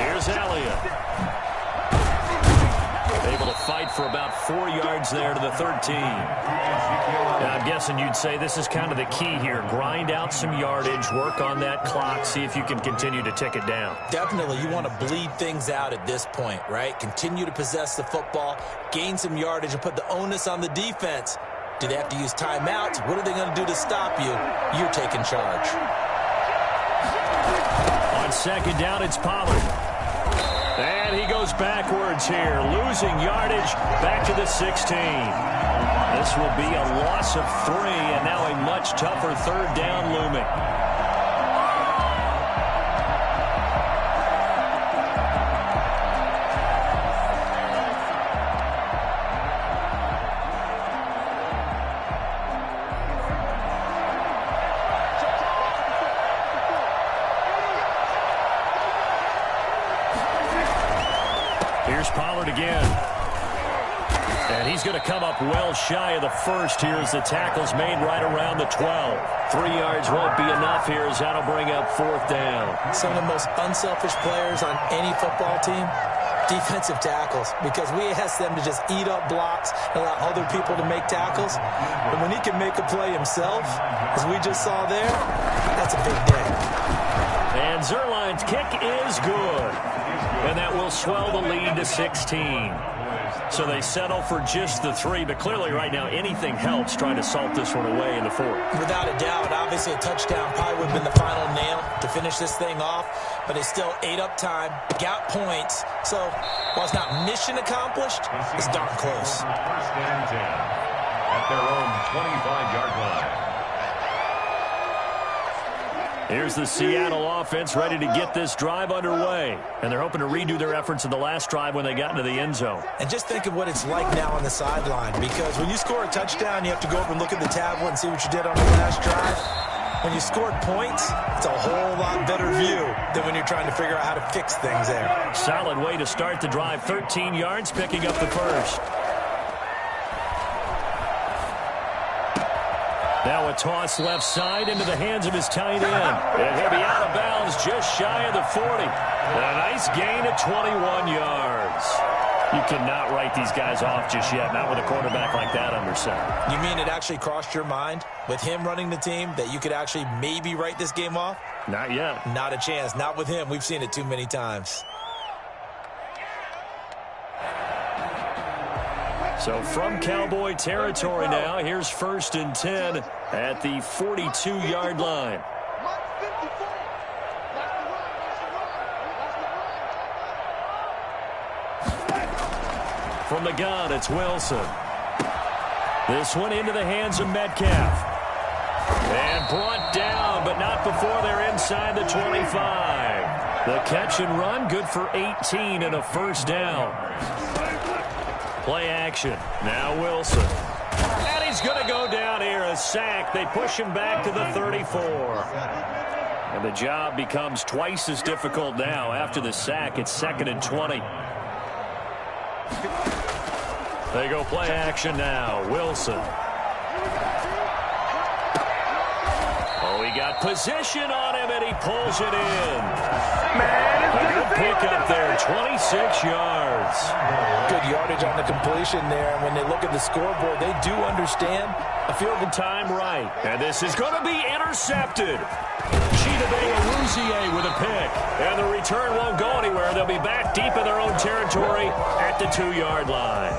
Speaker 2: Here's Elliott. Able to fight for about 4 yards there to the 13. Now, I'm guessing you'd say this is kind of the key here. Grind out some yardage, work on that clock, see if you can continue to tick it down.
Speaker 3: Definitely, you want to bleed things out at this point, right? Continue to possess the football, gain some yardage, and put the onus on the defense. Do they have to use timeouts? What are they going to do to stop you? You're taking charge.
Speaker 2: On 2nd down, it's Pollard. And he goes backwards here, losing yardage back to the 16. This will be a loss of 3, and now a much tougher 3rd down looming. Here's Pollard again. And he's going to come up well shy of the first here as the tackle's made right around the 12. 3 yards won't be enough here as that'll bring up 4th down.
Speaker 3: Some of the most unselfish players on any football team, defensive tackles, because we ask them to just eat up blocks and allow other people to make tackles. But when he can make a play himself, as we just saw there, that's a big day.
Speaker 2: And Zerline's kick is good. And that will swell the lead to 16. So they settle for just the 3, but clearly right now anything helps trying to salt this one away in the 4th.
Speaker 3: Without a doubt, obviously a touchdown probably would have been the final nail to finish this thing off, but they still ate up time, got points. So while it's not mission accomplished, it's darn close.
Speaker 5: 1st and 10 at their own 25-yard line.
Speaker 2: Here's the Seattle offense ready to get this drive underway. And they're hoping to redo their efforts in the last drive when they got into the end zone.
Speaker 3: And just think of what it's like now on the sideline, because when you score a touchdown, you have to go over and look at the tablet and see what you did on the last drive. When you scored points, it's a whole lot better view than when you're trying to figure out how to fix things there.
Speaker 2: Solid way to start the drive. 13 yards, picking up the first. Now a toss left side into the hands of his tight end. And he'll be out of bounds just shy of the 40. And a nice gain of 21 yards. You cannot write these guys off just yet, not with a quarterback like that under center.
Speaker 3: You mean it actually crossed your mind with him running the team that you could actually maybe write this game off?
Speaker 2: Not yet.
Speaker 3: Not a chance. Not with him. We've seen it too many times.
Speaker 2: So from Cowboy territory now, here's 1st and 10 at the 42-yard line. From the gun, it's Wilson. This one into the hands of Metcalf. And brought down, but not before they're inside the 25. The catch and run, good for 18 and a first down. Play action. Now Wilson. And he's going to go down here, a sack. They push him back to the 34. And the job becomes twice as difficult now. After the sack, it's 2nd and 20. They go play action now. Wilson. Oh, he got position on him, and he pulls it in. A good pickup there, 26 yards.
Speaker 3: Good yardage on the completion there. And when they look at the scoreboard, they do understand
Speaker 2: A field goal time right. And this is going to be intercepted. Chidobe with a pick. And the return won't go anywhere. They'll be back deep in their own territory at the 2-yard line.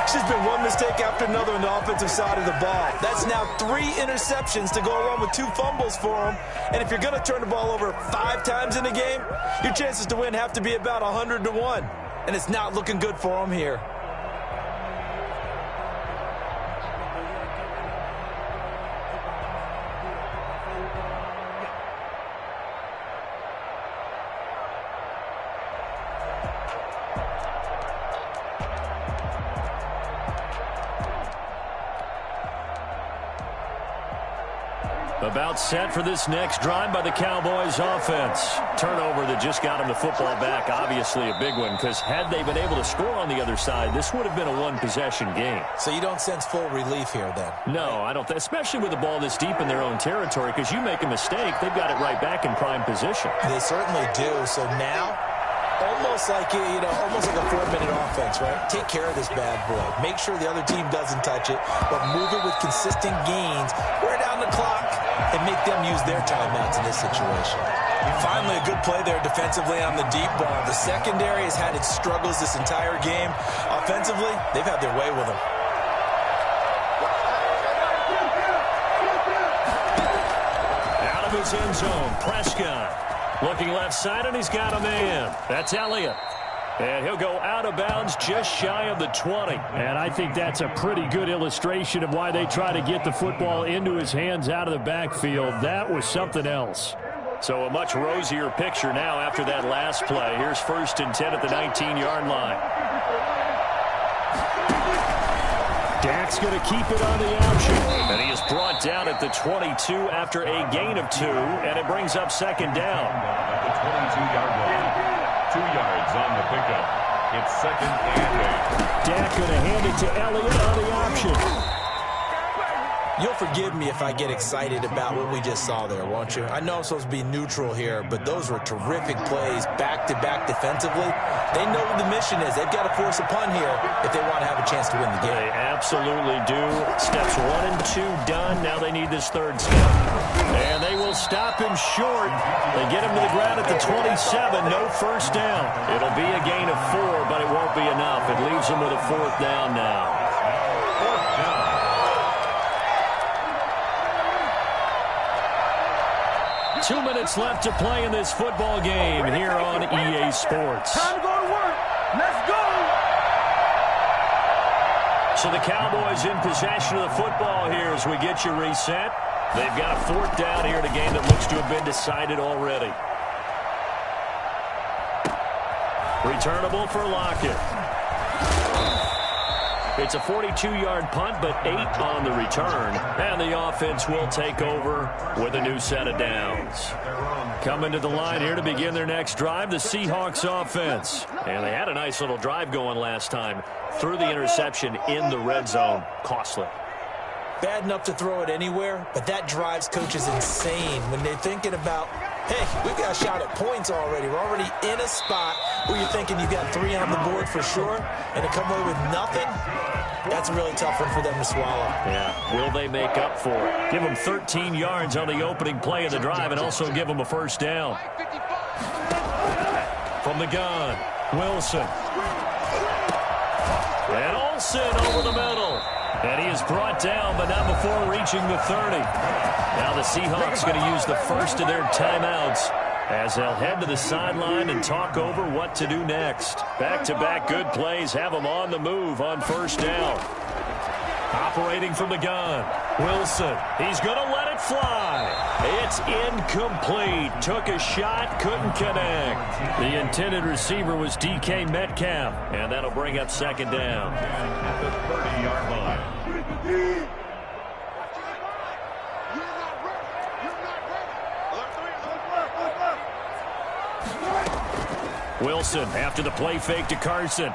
Speaker 3: It's just been one mistake after another on the offensive side of the ball. That's now 3 interceptions to go along with 2 fumbles for them. And if you're going to turn the ball over 5 times in a game, your chances to win have to be about 100 to 1. And it's not looking good for them here.
Speaker 2: About set for this next drive by the Cowboys offense. Turnover that just got them the football back. Obviously a big one, because had they been able to score on the other side, this would have been a one-possession game.
Speaker 3: So you don't sense full relief here then?
Speaker 2: No, I don't. Especially with the ball this deep in their own territory, because you make a mistake, they've got it right back in prime position.
Speaker 3: They certainly do. So now, almost like almost like a 4-minute offense, right? Take care of this bad boy. Make sure the other team doesn't touch it, but move it with consistent gains. Wear down the clock and make them use their timeouts in this situation. Finally, a good play there defensively on the deep ball. The secondary has had its struggles this entire game. Offensively, they've had their way with them.
Speaker 2: Out of his end zone, Prescott. Looking left side, and he's got a man. That's Elliott. And he'll go out of bounds just shy of the 20.
Speaker 4: And I think that's a pretty good illustration of why they try to get the football into his hands out of the backfield. That was something else.
Speaker 2: So a much rosier picture now after that last play. Here's 1st and 10 at the 19-yard line.
Speaker 4: Dak's going to keep it on the option.
Speaker 2: And he is brought down at the 22 after a gain of 2, and it brings up 2nd down.
Speaker 5: At the 22-yard line. 2 yards on the pickup. It's 2nd and 8.
Speaker 4: Dak going to hand it to Elliott on the option.
Speaker 3: You'll forgive me if I get excited about what we just saw there, won't you? I know I'm supposed to be neutral here, but those were terrific plays back-to-back defensively. They know what the mission is. They've got to force a punt here if they want to have a chance to win the game.
Speaker 2: They absolutely do. Steps 1 and 2 done. Now they need this 3rd step. And they will stop him short. They get him to the ground at the 27. No first down. It'll be a gain of 4, but it won't be enough. It leaves them with a 4th down now.
Speaker 5: 4th down.
Speaker 2: 2 minutes left to play in this football game here on EA Sports.
Speaker 6: Time to go to work. Let's go.
Speaker 2: So the Cowboys in possession of the football here as we get you reset. They've got a 4th down here in a game that looks to have been decided already. Returnable for Lockett. It's a 42-yard punt, but 8 on the return. And the offense will take over with a new set of downs. Coming to the line here to begin their next drive, the Seahawks offense. And they had a nice little drive going last time. Threw the interception in the red zone. Costly.
Speaker 3: Bad enough to throw it anywhere, but that drives coaches insane when they're thinking about hey, we've got a shot at points already. We're already in a spot where you're thinking you've got 3 on the board for sure, and to come away with nothing, that's a really tough one for them to swallow.
Speaker 4: Yeah, will they make up for it? Give them 13 yards on the opening play of the drive and also give them a first down. From the gun, Wilson. And Olsen over the middle. And he is brought down, but not before reaching the 30. Now the Seahawks going to use the first of their timeouts as they'll head to the sideline and talk over what to do next. Back-to-back good plays have them on the move on first down. Operating from the gun, Wilson. He's going to let it fly. It's incomplete. Took a shot, couldn't connect. The intended receiver was DK Metcalf, and that'll bring up second down.
Speaker 5: At the 30-yard line.
Speaker 4: Wilson after the play fake to Carson.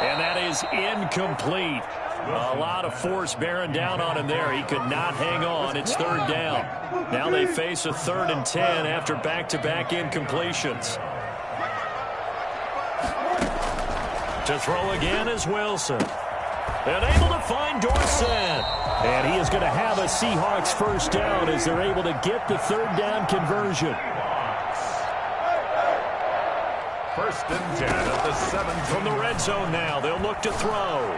Speaker 4: And that is incomplete. A lot of force bearing down on him there. He could not hang on. It's third down. Now they face a 3rd and 10 after back-to-back incompletions. To throw again is Wilson. And able to find Dorsett. And he is going to have a Seahawks first down as they're able to get the 3rd down conversion.
Speaker 5: First and 10 at the 7.
Speaker 4: From the red zone now, they'll look to throw.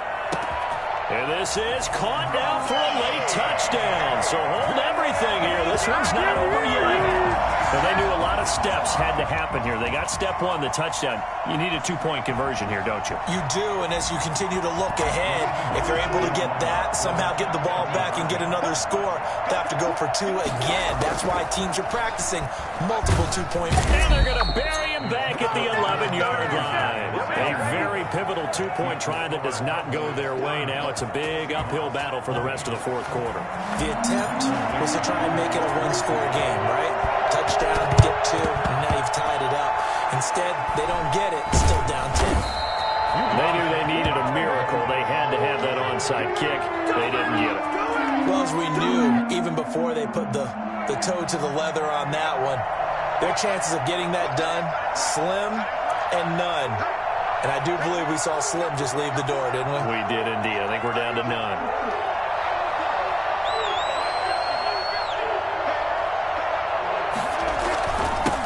Speaker 4: And this is caught now for a late touchdown. So hold everything here. This one's not over yet. Well, they knew a lot of steps had to happen here. They got step 1, the touchdown. You need a 2-point conversion here, don't you?
Speaker 3: You do, and as you continue to look ahead, if you're able to get that, somehow get the ball back and get another score, they have to go for 2 again. That's why teams are practicing multiple 2-point.
Speaker 4: And they're going to bury him back at the 11-yard line. A very pivotal 2-point try that does not go their way. Now it's a big uphill battle for the rest of the 4th quarter.
Speaker 3: The attempt was to try and make it a 1-score game, right? Touchdown, get 2, and now you've tied it up. Instead, they don't get it. Still down 10.
Speaker 4: They knew they needed a miracle. They had to have that onside kick. They didn't get it.
Speaker 3: Well, as we knew, even before they put the toe to the leather on that one, their chances of getting that done, slim and none. And I do believe we saw Slim just leave the door, didn't we?
Speaker 4: We did indeed. I think we're down to none.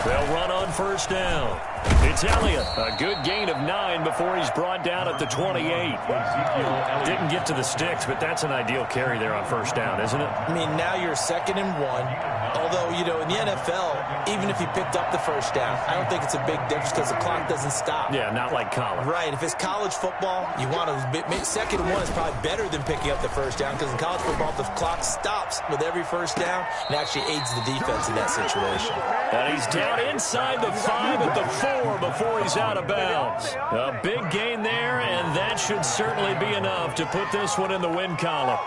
Speaker 4: They'll run on first down. It's Elliott. A good gain of 9 before he's brought down at the 28. Didn't get to the sticks, but that's an ideal carry there on first down, isn't it?
Speaker 3: I mean, now you're 2nd and 1. Although, you know, in the NFL, even if you picked up the first down, I don't think it's a big difference because the clock doesn't stop.
Speaker 4: Yeah, not like college.
Speaker 3: Right. If it's college football, you want to 2nd and 1 is probably better than picking up the first down because in college football, the clock stops with every first down and actually aids the defense in that situation.
Speaker 4: And he's down inside the 5 at the 4 before he's out of bounds. A big gain there, and that should certainly be enough to put this one in the win column.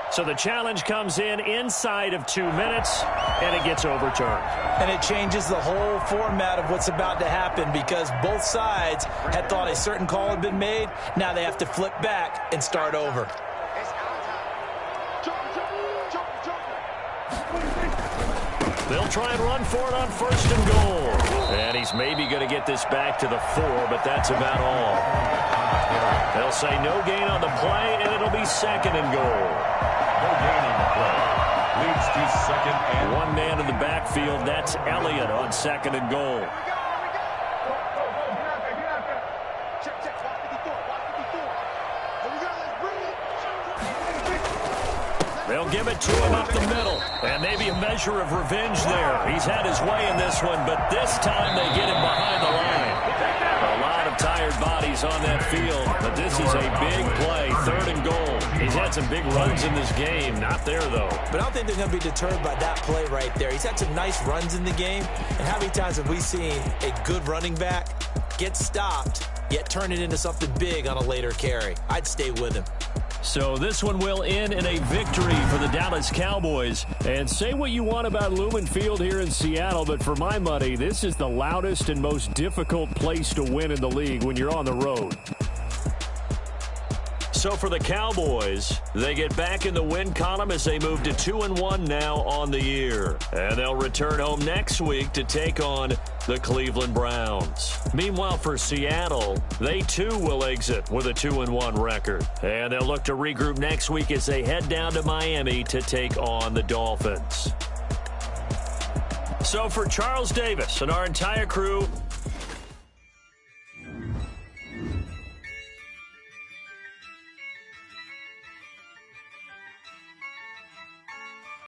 Speaker 4: So the challenge comes in inside of 2 minutes, and it gets overturned.
Speaker 3: And it changes the whole format of what's about to happen because both sides had thought a certain call had been made. Now they have to flip back and start over.
Speaker 4: They'll try and run for it on first and goal. And he's maybe going to get this back to the 4, but that's about all. They'll say no gain on the play, and it'll be 2nd and goal.
Speaker 5: No gain on the play. Leads to 2nd and
Speaker 4: 1 man in the backfield. That's Elliott on 2nd and goal. They'll give it to him up the middle. And maybe a measure of revenge there. He's had his way in this one, but this time they get him behind the line. A lot of tired bodies on that field, but this is a big play, 3rd and goal. He's had some big runs in this game. Not there, though.
Speaker 3: But I don't think they're going to be deterred by that play right there. He's had some nice runs in the game. And how many times have we seen a good running back get stopped, yet turn it into something big on a later carry? I'd stay with him.
Speaker 2: So this one will end in a victory for the Dallas Cowboys. And say what you want about Lumen Field here in Seattle, but for my money, this is the loudest and most difficult place to win in the league when you're on the road. So for the Cowboys, they get back in the win column as they move to 2-1 now on the year. And they'll return home next week to take on the Cleveland Browns. Meanwhile, for Seattle, they too will exit with a 2-1 record. And they'll look to regroup next week as they head down to Miami to take on the Dolphins. So for Charles Davis and our entire crew,